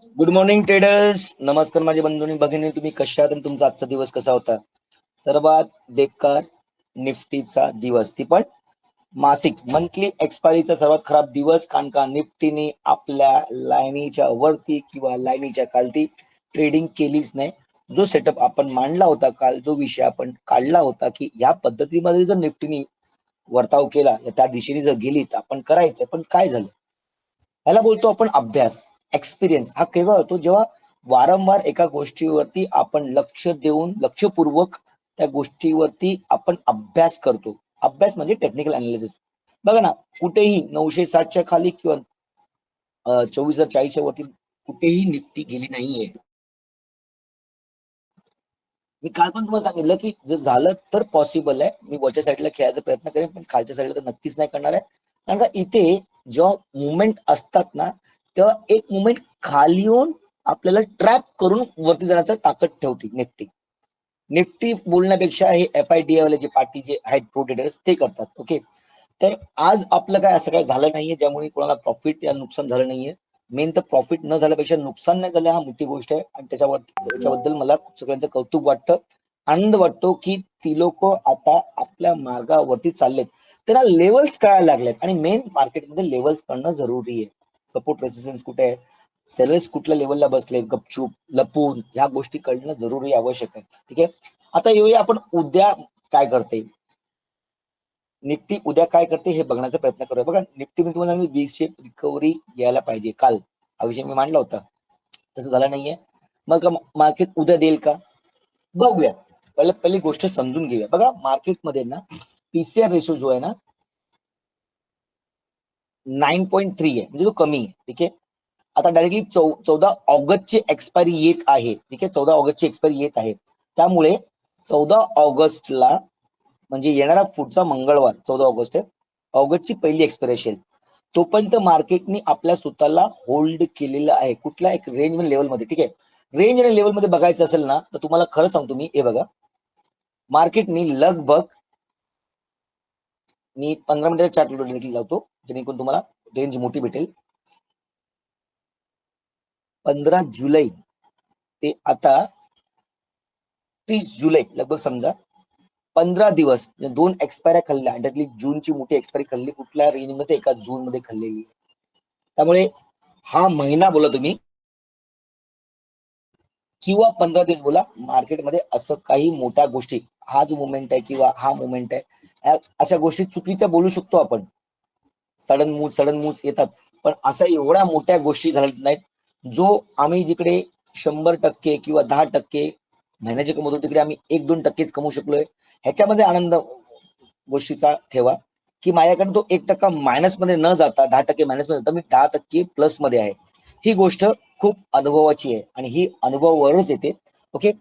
Good morning traders. नमस्कार माझे बंधू आणि भगिनी, तुम्ही कशा आहात आणि तुमचा आजचा दिवस कसा होता? सर्वात बेकार निफ्टीचा दिवस, ती पण मासिक मंथली एक्सपायरीचा सर्वात खराब दिवस. कारण का निफ्टीने आपल्या लाईनीच्या वरती किंवा लाईनीच्या खालती ट्रेडिंग केलीच नाही. जो सेटअप आपण मांडला होता काल, जो विषय आपण काढला होता की या पद्धतीमध्ये जर निफ्टीने वर्ताव केला, त्या दिशेने जर गेली तर आपण करायचं, पण काय झालं? याला बोलतो आपण अभ्यास. एक्सपिरियन्स हा केव्हा होतो? जेव्हा वारंवार एका गोष्टीवरती आपण लक्ष देऊन लक्षपूर्वक त्या गोष्टीवरती आपण अभ्यास करतो. अभ्यास म्हणजे टेक्निकल अनालिसिस. बघा ना, कुठेही 960च्या खाली किंवा 24,040च्या वरती कुठेही निफ्टी गेली नाहीये. मी काल पण तुम्हाला सांगितलं की जर झालं तर पॉसिबल आहे, मी वरच्या साईडला खेळायचा प्रयत्न करेन, पण खालच्या साईडला तर नक्कीच नाही करणार आहे. कारण का इथे जेव्हा मुवमेंट असतात ना, तेव्हा एक मुवमेंट खाली येऊन आपल्याला ट्रॅप करून वरती जाण्याचा ताकद ठेवते निफ्टी. निफ्टी बोलण्यापेक्षा हे FIDA वाले जे पार्टी जे आहेत प्रो ट्रेडर्स ते करतात. ओके, तर आज आपलं काय असं काय झालं नाहीये ज्यामुळे कोणाला प्रॉफिट या नुकसान झालं नाहीये. मेन तर प्रॉफिट न झाल्यापेक्षा नुकसान नाही झालं हा मोठी गोष्ट आहे, आणि त्याच्याबद्दल मला सगळ्यांचं कौतुक वाटतं, आनंद वाटतो की ती लोक आता आपल्या मार्गावरती चाललेत. त्यांना लेवल्स कळायला लागलेत, आणि मेन मार्केटमध्ये लेवल्स कळणं जरुरी आहे. सपोर्ट रेसिस्टन्स कुठे आहे, सेलर्स कुठल्या लेवलला बसले गपचूप लपून, ह्या गोष्टी कळणं जरुरी आवश्यक आहे. ठीक आहे, आता येऊया आपण उद्या काय करते. निफ्टी उद्या काय करते हे बघण्याचा प्रयत्न करूया. बघा, निफ्टी मी तुम्हाला सांगितलं वी शेप रिकव्हरी यायला पाहिजे. काल हा विषय मी मांडला होता, तसं झालं नाहीये. मग मार्केट उद्या देईल का, बघूया. पहिली गोष्ट समजून घेऊया. बघा, मार्केटमध्ये ना PCR रेशो जो आहे ना 9.3 आहे, म्हणजे तो कमी आहे. ठीक आहे, आता डायरेक्टली 14 ऑगस्टची एक्सपायरी येत आहे. ठीक आहे, 14 ऑगस्टची एक्सपायरी येत आहे. त्यामुळे 14 ऑगस्टला म्हणजे येणारा पुढचा मंगळवार 14 ऑगस्ट आहे, ऑगस्टची पहिली एक्सपायरी. तोपर्यंत मार्केटने आपल्या स्वतःला होल्ड केलेलं आहे कुठल्या एक रेंज आणि लेवलमध्ये. ठीक आहे, रेंज आणि लेवलमध्ये बघायचं असेल ना, तर तुम्हाला खरं सांगतो मी, हे बघा, मार्केटनी लगभग, मी 15 मिनिटाचा चार्ट देखील लावतो जेणेकरून तुम्हाला रेंज मोठी भेटेल. 15 जुलै ते आता 30 जुलै लगभग समजा 15 दिवस, म्हणजे 2 एक्सपायऱ्या खाल्ल्या, आणि त्यातली जूनची मोठी एक्सपायरी खाल्ली कुठल्या रेंजमध्ये, एका जून मध्ये खाल्लेली. त्यामुळे हा महिना बोला तुम्ही किंवा 15 दिवस बोला, मार्केटमध्ये असं काही मोठ्या गोष्टी, हा जो मुवमेंट आहे किंवा हा मुवमेंट आहे, अशा गोष्टी चुकीच्या बोलू शकतो आपण. सडन मूव्ह येतात, पण अशा एवढ्या मोठ्या गोष्टी झाल्या नाहीत जो आम्ही जिकडे 100% किंवा 10% महिन्याचे कमवतो, तिकडे आम्ही 1-2%च कमवू शकलोय. ह्याच्यामध्ये आनंद गोष्टीचा ठेवा की माझ्याकडे तो 1% मायनस मध्ये न जाता 10% मायनस मध्ये जाता मी 10% प्लस मध्ये आहे. ही गोष्ट खूप अनुभवाची आहे आणि ही अनुभवावरच येते. ओके,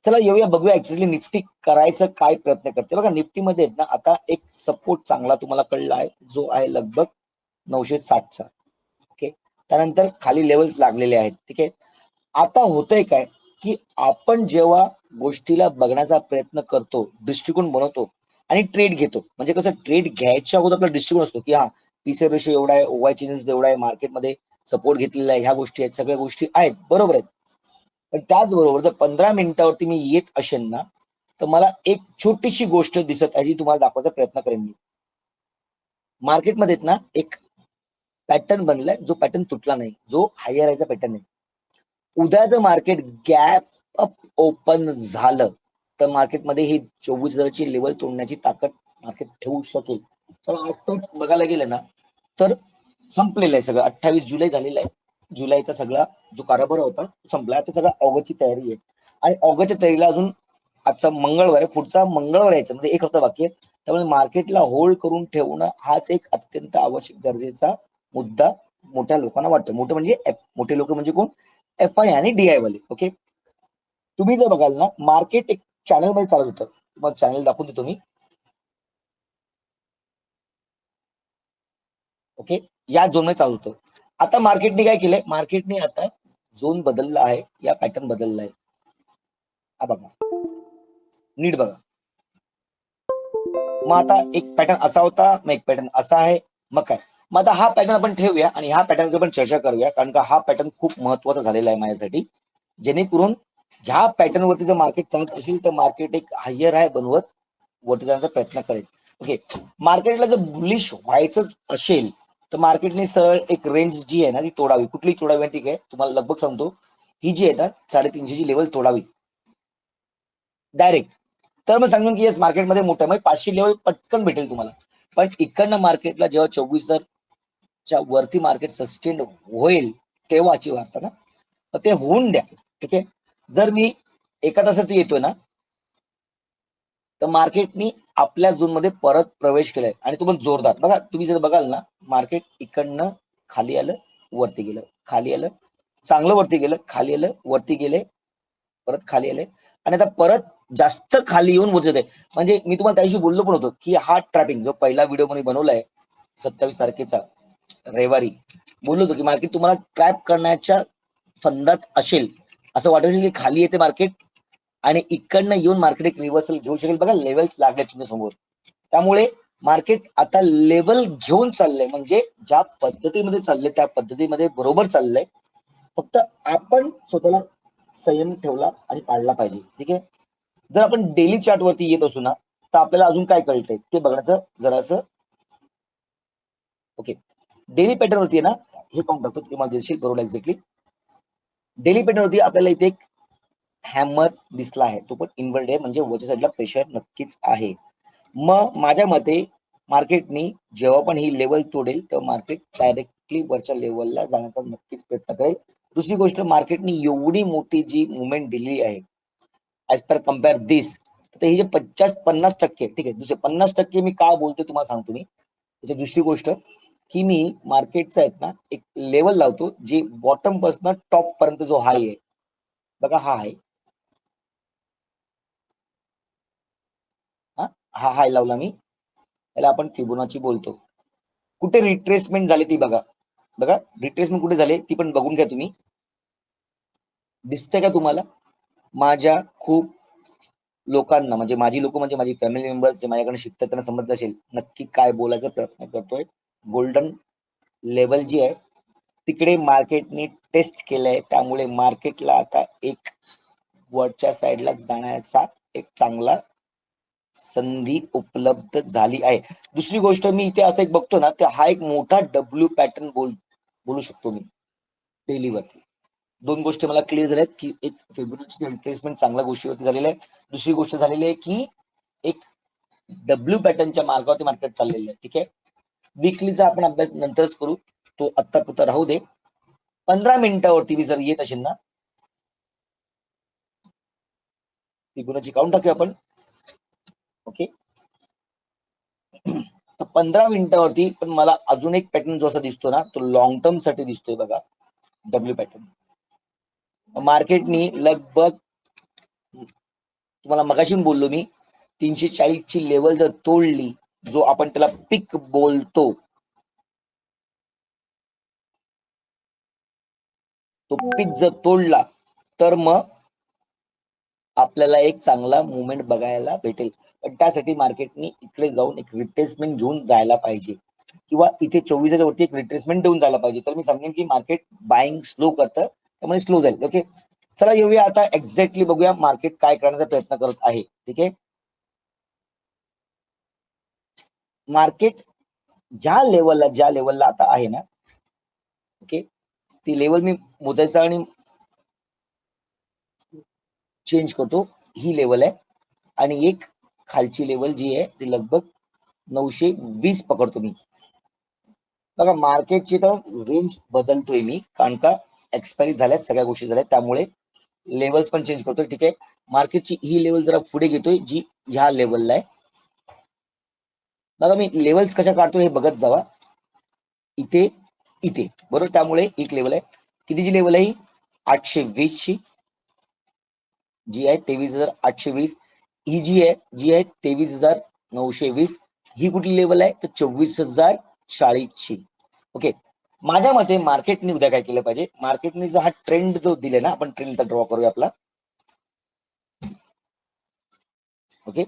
चला येऊया, बघूया ऍक्च्युअली निफ्टी करायचं काय प्रयत्न करते. बघा, निफ्टीमध्ये ना आता एक सपोर्ट चांगला तुम्हाला कळला आहे, जो आहे लगभग 960चा. ओके, त्यानंतर खाली लेवल्स लागलेले आहेत. ठीक आहे, आता होतंय काय की आपण जेव्हा गोष्टीला बघण्याचा प्रयत्न करतो, दृष्टिकोन बनवतो आणि ट्रेड घेतो, म्हणजे कसं, ट्रेड घ्यायच्या अगोदर आपला दृष्टिकोन असतो की हा पीसी रेशो एवढा आहे, ओवाय चेंजेस एवढा आहे, मार्केटमध्ये सपोर्ट घेतलेला आहे, ह्या गोष्टी आहेत, सगळ्या गोष्टी आहेत, बरोबर आहेत. पण त्याचबरोबर जर 15 मिनिटावरती मी येत असेल ना, तर मला एक छोटीशी गोष्ट दिसत आहे जी तुम्हाला दाखवायचा प्रयत्न करेन मी. मार्केटमध्ये ना एक पॅटर्न बनलाय, जो पॅटर्न तुटला नाही, जो हायर यायचा पॅटर्न आहे. उद्या जर मार्केट गॅप अप ओपन झालं तर मार्केटमध्ये ही 24,000ची लेवल तोडण्याची ताकद मार्केट ठेवू शकेल. तर आजच बघायला गेलं ना, तर संपलेलं आहे सगळं. 28 जुलै झालेलं आहे. जुलैचा सगळा जो कारभार होता संपला. आता सगळं ऑगस्टची तयारी आहे, आणि ऑगस्टच्या तयारीला अजून आजचा मंगळवार आहे, पुढचा मंगळवार यायचं म्हणजे एक हप्ता बाकी आहे. त्यामुळे मार्केटला होल्ड करून ठेवणं हाच एक अत्यंत आवश्यक गरजेचा मुद्दा मोठ्या लोकांना वाटतं. मोठे म्हणजे मोठे लोक म्हणजे कोण, FI आणि DI वाले. ओके, तुम्ही जर बघाल ना, मार्केट एक चॅनल मध्ये चालत होतं, मग चॅनल दाखवून देतो मी. ओके, या झोन मध्ये चालू होतं. आता मार्केटने काय केलंय, मार्केटने आता झोन बदलला आहे, या पॅटर्न बदलला आहे. हा बघा, नीट बघा. मग आता एक पॅटर्न असा होता, मग एक पॅटर्न असा आहे, मग काय, मग आता हा पॅटर्न आपण ठेवूया आणि ह्या पॅटर्नवर आपण चर्चा करूया, कारण का हा पॅटर्न खूप महत्वाचा झालेला आहे माझ्यासाठी, जेणेकरून ह्या पॅटर्न वरती जर मार्केट चालत असेल तर मार्केट एक हायर हाय बनवत वरती जाण्याचा प्रयत्न करेल. ओके, मार्केटला जर बुलिश व्हायचं असेल तर मार्केटने सरळ एक रेंज जी आहे ना ती तोडावी. कुठली तोडावी ठीक आहे, तुम्हाला लगभग सांगतो, ही जी आहे ना 350 ची लेवल तोडावी डायरेक्ट. तर मग सांगून की येस मार्केटमध्ये मोठं म्हणजे 500 लेवल पटकन भेटेल तुम्हाला. पण इकडनं मार्केटला जेव्हा 24,000च्या वरती मार्केट सस्टेन होईल तेव्हाची वार्ता ना, तर ते होऊन द्या. ठीक आहे, जर मी एका तासात येतोय ना तर मार्केटनी आपल्या झोन मध्ये परत प्रवेश केलाय आणि तो पण जोरदार. बघा तुम्ही जर बघाल ना, मार्केट इकडनं खाली आलं, वरती गेलं, खाली आलं, चांगलं वरती गेलं, खाली आलं, वरती गेले, परत खाली आले आणि आता परत जास्त खाली येऊन वरती जाते. म्हणजे मी तुम्हाला त्याशी बोललो पण होतो की हा ट्रॅपिंग जो पहिला व्हिडिओ मध्ये बनवलाय 27 तारखेचा रविवारी, बोललो होतो की मार्केट तुम्हाला ट्रॅप करण्याच्या फंदात असेल, असं वाटत असेल की खाली येते मार्केट आणि इकडनं येऊन मार्केट एक रिव्हर्सल घेऊ शकेल. बघा लेवल्स लागले तुमच्या समोर, त्यामुळे मार्केट आता लेवल घेऊन चाललंय, म्हणजे ज्या पद्धतीमध्ये चाललंय त्या पद्धतीमध्ये बरोबर चाललंय. फक्त आपण स्वतःला संयम ठेवला आणि पाळला पाहिजे. ठीक आहे, जर आपण डेली चार्ट वरती येत असू ना तर आपल्याला अजून काय कळतंय ते बघण्याचं जरासं. ओके, डेली पॅटर्न वरती आहे ना, हे पाहून टाकतो तुम्हाला दिसेल बरोबर एक्झॅक्टली. डेली पॅटर्न वरती आपल्याला इथे एक हॅमर दिसला आहे, तो पण इन्व्हर्ट आहे, म्हणजे वरच्या साईडला प्रेशर नक्कीच आहे. मग माझ्या मते मार्केटनी जेव्हा पण ही लेवल तोडेल तेव्हा मार्केट डायरेक्टली वरच्या लेवलला जाण्याचा नक्कीच प्रयत्न करेल. दुसरी गोष्ट, मार्केटनी एवढी मोठी जी मुवमेंट दिली आहे ऍज पर कम्पेअर दिस, तर ही जे 50% ठीक आहे, दुसरे 50% मी काय बोलतोय तुम्हाला सांगतो मी. त्याची दुसरी गोष्ट की मी मार्केटचा आहेत ना एक लेवल लावतो जे बॉटम पासून टॉप पर्यंत जो हाय आहे, बघा हा आहे, हा हाय लावला मी, याला आपण फिबोनाची बोलतो. कुठे रिट्रेसमेंट झाली ती बघा, बघा रिट्रेसमेंट कुठे झाले ती पण बघून घ्या तुम्ही. दिसतंय का तुम्हाला? माझ्या खूप लोकांना, म्हणजे माझी लोक म्हणजे माझी फॅमिली मेंबर्स जे माझ्याकडे शिकतात त्यांना समजत असेल नक्की काय बोलायचा प्रयत्न करतोय. गोल्डन लेवल जी आहे तिकडे मार्केटने टेस्ट केलंय, त्यामुळे मार्केटला आता एक वरच्या साईडला जाण्याचा एक चांगला संधी उपलब्ध झाली आहे. दुसरी गोष्ट, मी इथे असं एक बघतो ना तर हा एक मोठा डब्ल्यू पॅटर्न बोलू शकतो मी डेलीवरती. दोन गोष्टी मला क्लिअर झाल्यात की एक फेब्रुवारीची रिट्रेसमेंट चांगल्या गोष्टीवरती झालेली आहे, दुसरी गोष्ट झालेली आहे की एक डब्ल्यू पॅटर्नच्या मार्गावरती मार्केट चाललेलं आहे. ठीक आहे, वीकलीचा आपण अभ्यास नंतरच करू, तो आत्ता पुरता राहू दे. 15 मिनिटावरती मी जर येत असेल ना, फिबोनाची काउंट टाकूया आपण. ओके, 15 मिनिटावरती पण मला अजून एक पॅटर्न जो असा दिसतो ना तो लॉंग टर्म साठी दिसतोय बघा, डब्ल्यू पॅटर्न. मार्केटनी लगभग तुम्हाला मगाशी बोललो मी 340 ची लेवल जर तोडली, जो आपण त्याला पिक बोलतो, तो पिक जर तोडला तर मग आपल्याला एक चांगला मुवमेंट बघायला भेटेल. पण त्यासाठी मार्केटनी इकडे जाऊन एक रिट्रेसमेंट घेऊन जायला पाहिजे किंवा इथे 24च्या वरती एक रिट्रेसमेंट देऊन जायला पाहिजे, तर मी सांगेन की मार्केट बाईंग स्लो करतं, त्यामुळे स्लो जाईल. ओके, चला येऊया आता एक्झॅक्टली बघूया मार्केट काय करण्याचा प्रयत्न करत आहे. ठीक आहे, मार्केट ज्या लेवलला आता आहे ना, ओके, ती लेवल मी मोजायचा आणि चेंज करतो. ही लेवल आहे आणि एक खालची लेवल जी आहे ती लगभग 920 पकडतो मी. बघा मार्केटची तर रेंज बदलतोय मी, कारण का एक्सपायरी झाल्यात, सगळ्या गोष्टी झाल्यात, त्यामुळे लेवल्स पण चेंज करतोय. ठीक आहे, मार्केटची ही लेवल जरा पुढे घेतोय जी ह्या लेवलला आहे. बघा मी लेवल्स कशा काढतोय हे बघत जावा. इथे इथे बरोबर, त्यामुळे एक लेवल आहे, कितीची लेवल आहे? 820 ची जी आहे 23,820. ही जी आहे 23,920. ही कुठली लेवल आहे तर 24,040 ची. ओके, माझ्या मते मार्केटने उद्या काय केलं पाहिजे, मार्केटने जो हा ट्रेंड जो दिले ना, आपण ट्रेंड ड्रॉ करूया आपला. ओके,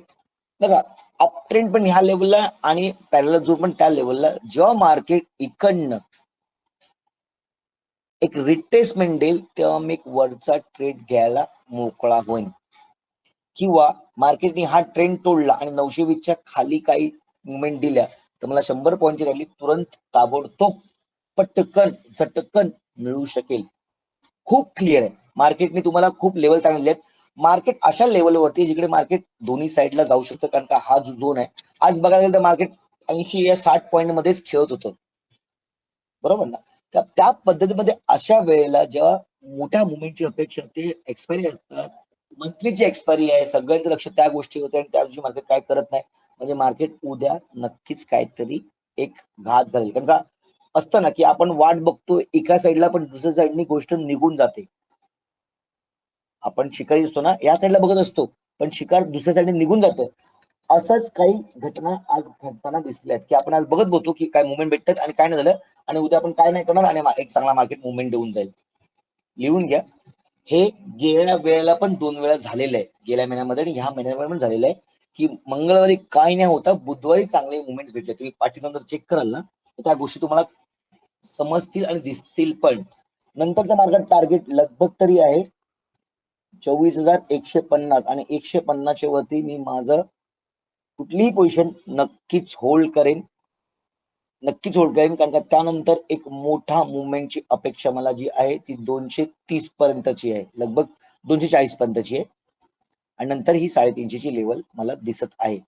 बघा अप ट्रेंड पण ह्या लेवलला आणि पॅरलल जो पण त्या लेवलला, जेव्हा मार्केट इकडनं एक रिट्रेसमेंट देईल तेव्हा मी एक वरचा ट्रेड घ्यायला मोकळा होईन. किंवा मार्केटने हा ट्रेंड तोडला आणि 920च्या खाली काही मुवमेंट दिल्या तर मला 100 पॉईंटची रॅली तुरंत ताबडतोब पटकन झटकन मिळू शकेल. खूप क्लिअर आहे. मार्केटने तुम्हाला खूप लेवल सांगितले आहेत. मार्केट अशा लेवलवरती जिकडे मार्केट दोन्ही साईडला जाऊ शकतं, कारण का हा जो झोन आहे, आज बघायला गेलं तर मार्केट 80 या 60 पॉईंट मध्येच खेळत होतं, बरोबर ना. तर त्या पद्धतीमध्ये अशा वेळेला जेव्हा मोठ्या मुवमेंटची अपेक्षा, ते एक्सपायरी असतात, मंथलीची एक्सपायरी आहे, सगळ्यांचं लक्ष त्या गोष्टी होते आणि त्या दिवशी मार्केट काय करत नाही, म्हणजे मार्केट उद्या नक्कीच काहीतरी एक घात घालेल. कारण का असतं ना की आपण वाट बघतो एका साईडला पण दुसऱ्या साईडनी गोष्ट निघून जाते. आपण शिकारी असतो ना, या साईडला बघत असतो पण शिकार दुसऱ्या साईडने निघून जातं. असंच काही घटना आज घडताना दिसल्या आहेत, की आपण आज बघत होतो की काय मुवमेंट भेटतात आणि काय नाही झालं आणि उद्या आपण काय नाही करणार आणि एक चांगला मार्केट मुवमेंट देऊन जाईल. लिहून घ्या. हे गेल्या वेळेला पण 2 वेळा झालेलं आहे. गेल्या महिन्यामध्ये आणि ह्या महिन्यामध्ये पण झालेलं आहे, की मंगळवारी काय नाही होता, बुधवारी चांगले मुवमेंट्स भेटले. तुम्ही पाठीचा जर चेक कराल ना, तर त्या गोष्टी तुम्हाला समजतील आणि दिसतील पण. नंतरच्या मार्गात टार्गेट लगभग तरी आहे 24,150 आणि 150च्या वरती मी माझं कुठलीही पोझिशन नक्कीच होल्ड करेन. नक्कीच होल्ड करेन, कारण का त्यानंतर एक मोठा मुवमेंटची अपेक्षा मला जी आहे ती 230 पर्यंतची आहे, लगभग 240 पर्यंतची आहे आणि नंतर ही 350ची लेवल मला दिसत आहे.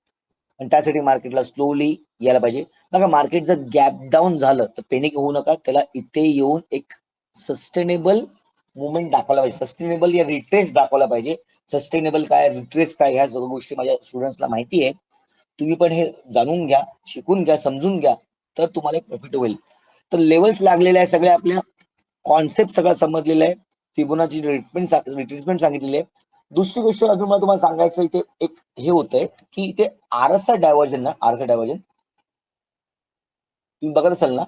आणि त्यासाठी मार्केटला स्लोली यायला पाहिजे. बघा मार्केट जर गॅप डाऊन झालं तर पॅनिक होऊ नका, त्याला इथे येऊन एक सस्टेनेबल मुवमेंट दाखवला पाहिजे, सस्टेनेबल या रिट्रेस दाखवला पाहिजे. सस्टेनेबल काय, रिट्रेस काय, ह्या सगळ्या गोष्टी माझ्या स्टुडंट्सला माहिती आहे. तुम्ही पण हे जाणून घ्या, शिकून घ्या, समजून घ्या, तर तुम्हाला एक प्रॉफिट होईल. तर लेवल्स लागलेले आहे सगळ्या, आपल्या कॉन्सेप्ट सगळा समजलेला आहे, फिबोनाची रिट्रेसमेंट सांगितलेली आहे. दुसरी गोष्ट अजून मला तुम्हाला सांगायचं, इथे एक हे होतंय की इथे आरएसचा डायव्हर्जन ना, आरएसचा डायव्हर्जन तुम्ही बघत असाल ना,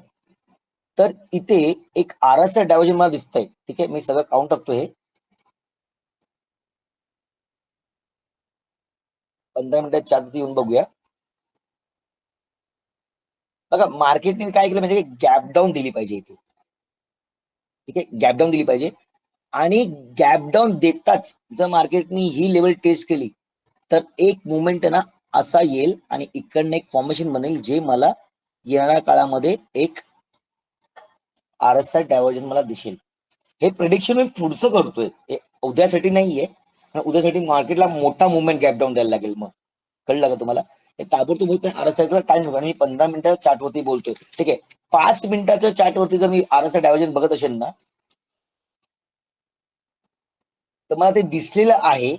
तर इथे एक आरएसचा डायव्हर्जन मला दिसतंय. ठीक आहे, मी सगळं काउंट टाकतो. हे 15 मिनिटात चार्ट येऊन बघूया. बघा मार्केटने काय केलं म्हणजे गॅप डाऊन दिली पाहिजे इथे. ठीक आहे, गॅप डाऊन दिली पाहिजे आणि गॅप डाऊन देताच जर मार्केटनी ही लेवल टेस्ट केली तर एक मुवमेंट ना असा येईल आणि इकडनं एक फॉर्मेशन बनेल, जे मला येणाऱ्या काळामध्ये एक आरएसआय डायव्हर्जन मला दिसेल. हे प्रिडिक्शन मी पुढचं करतोय, उद्यासाठी नाहीये. उद्यासाठी मार्केटला मोठा मुवमेंट गॅप डाऊन द्यायला लागेल. मग कळलं का तुम्हाला? हे ताबडतोब होत नाही. आरएसआयचा टाइम होता, मी 15 मिनिटाच्या चार्ट वरती बोलतोय. ठीक आहे, 5 मिनिटाच्या चार्ट वरती जर मी आरएसआय डायव्हर्जन बघत असेल ना, तर मला ते दिसलेलं आहे,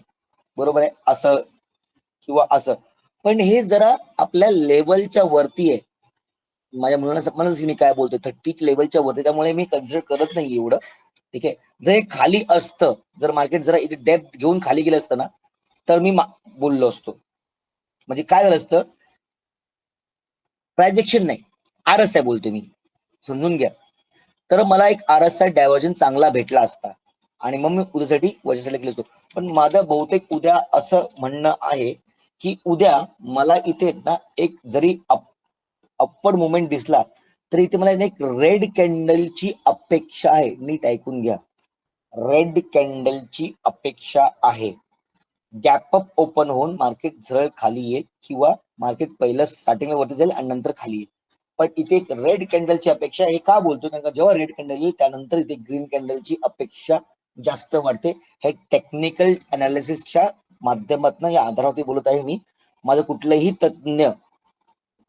बरोबर आहे, असं किंवा असं. पण हे जरा आपल्या लेवलच्या वरती आहे. माझ्या मुलांना समजलं मी काय बोलतोय, 30 लेवलच्या वरती, त्यामुळे मी कन्सिडर करत नाही एवढं. ठीक आहे, जर हे खाली असतं, जर मार्केट जरा इथे डेप्थ घेऊन खाली गेलं असतं ना, तर मी बोललो असतो. म्हणजे काय झालं असतं, प्रायजेक्शन नाही, आरएसआय बोलतोय मी, समजून घ्या. तर मला एक आरएसआय डायव्हर्जन चांगला भेटला असता आणि मग मी उद्यासाठी वरच्या गेलो असतो. पण माझं बहुतेक उद्या असं म्हणणं आहे की उद्या मला इथे ना एक जरी अपवर्ड मुवमेंट दिसला तरी इथे मला एक रेड कॅन्डलची अपेक्षा आहे. नीट ऐकून घ्या, रेड कॅन्डलची अपेक्षा आहे. गॅप अप ओपन होऊन मार्केट सरळ खाली येईल किंवा मार्केट पहिलं स्टार्टिंगला वरती जाईल आणि नंतर खाली येईल. पण इथे एक रेड कॅन्डलची अपेक्षा, हे का बोलतो, कारण जेव्हा रेड कॅन्डल येईल त्यानंतर इथे ग्रीन कॅन्डलची अपेक्षा जास्त वाढते. हे टेक्निकल अनालिसिसच्या माध्यमातून या आधारावरती बोलत आहे मी. माझं कुठलंही तज्ञ,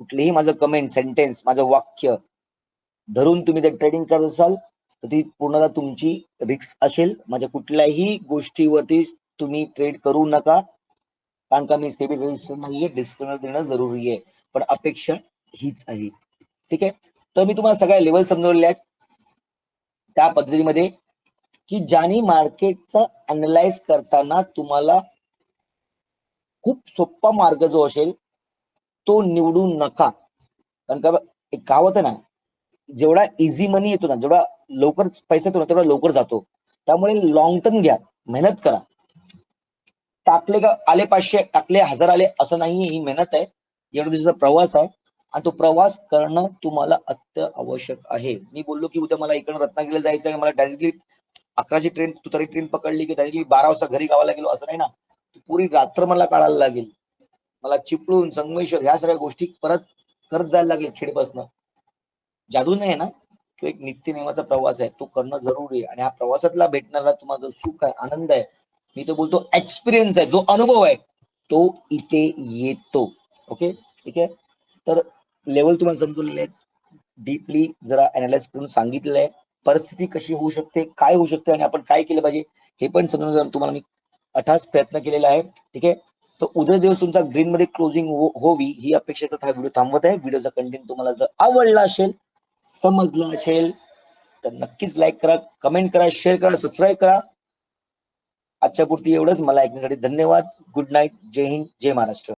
कुठलेही माझं कमेंट, सेंटेन्स, माझं वाक्य धरून तुम्ही जर ट्रेडिंग करत असाल तर ती पूर्णतः तुमची रिस्क असेल. माझ्या कुठल्याही गोष्टीवरती तुम्ही ट्रेड करू नका, कारण का मी सेबी रजिस्टर नाहीये, डिस्क्लेमर देणं जरुरी आहे. पण अपेक्षा हीच आहे. ठीक आहे, तर मी तुम्हाला सगळ्या लेवल समजवलेल्या आहेत त्या पद्धतीमध्ये, की ज्यानी मार्केटचा अनालाइज करताना तुम्हाला खूप सोपा मार्ग जो असेल तो निवडू नका. कारण का एक कहावत आहे ना, जेवढा इझी मनी येतो ना, जेवढा लवकर पैसा येतो ना, तेवढा लवकर जातो. त्यामुळे लॉंग टर्म घ्या, मेहनत करा. टाकले का आले 500, टाकले 1000 आले असं नाही, ही मेहनत आहे. एवढ्या दिवसाचा प्रवास आहे आणि तो प्रवास करणं तुम्हाला अत्यावश्यक आहे. मी बोललो की उद्या मला इकडं रत्नागिरीला जायचं आहे, मला डायरेक्टली 11ची ट्रेन तू तरी ट्रेन पकडली की डायरेक्टली 12 वाजता घरी गावाला गेलो असं नाही ना. पुरी रात्र मला काढायला लागेल. मला चिपळूण, संगमेश्वर ह्या सगळ्या गोष्टी परत करत जायला लागेल खेडपासनं. जादू नाही ना, तो एक नित्यनेमाचा प्रवास आहे, तो करणं जरुरी आहे आणि हा प्रवासातला भेटणारा तुम्हाला जो सुख आहे, आनंद आहे, मी तो बोलतो एक्सपिरियन्स आहे, जो अनुभव आहे तो इथे येतो. ओके, ठीक आहे. तर लेवल तुम्हाला समजवलेले आहेत, डीपली जरा अनालाइज करून सांगितलेलं आहे, परिस्थिती कशी होऊ शकते, काय होऊ शकते आणि आपण काय केलं पाहिजे हे पण समजून तुम्हाला मी अथास प्रयत्न केलेला आहे. ठीक आहे. तर उद्या दिवस तुमचा ग्रीन मध्ये क्लोजिंग होवी ही अपेक्षा करत हा व्हिडिओ थांबवत आहे. व्हिडिओचा कंटेंट तुम्हाला जर आवडला असेल, समजलं असेल तर नक्कीच लाईक करा, कमेंट करा, शेअर करा, सबस्क्राईब करा. आजच्या पुरती एवढंच. मला ऐकण्यासाठी धन्यवाद. Good night. जय हिंद, जय महाराष्ट्र.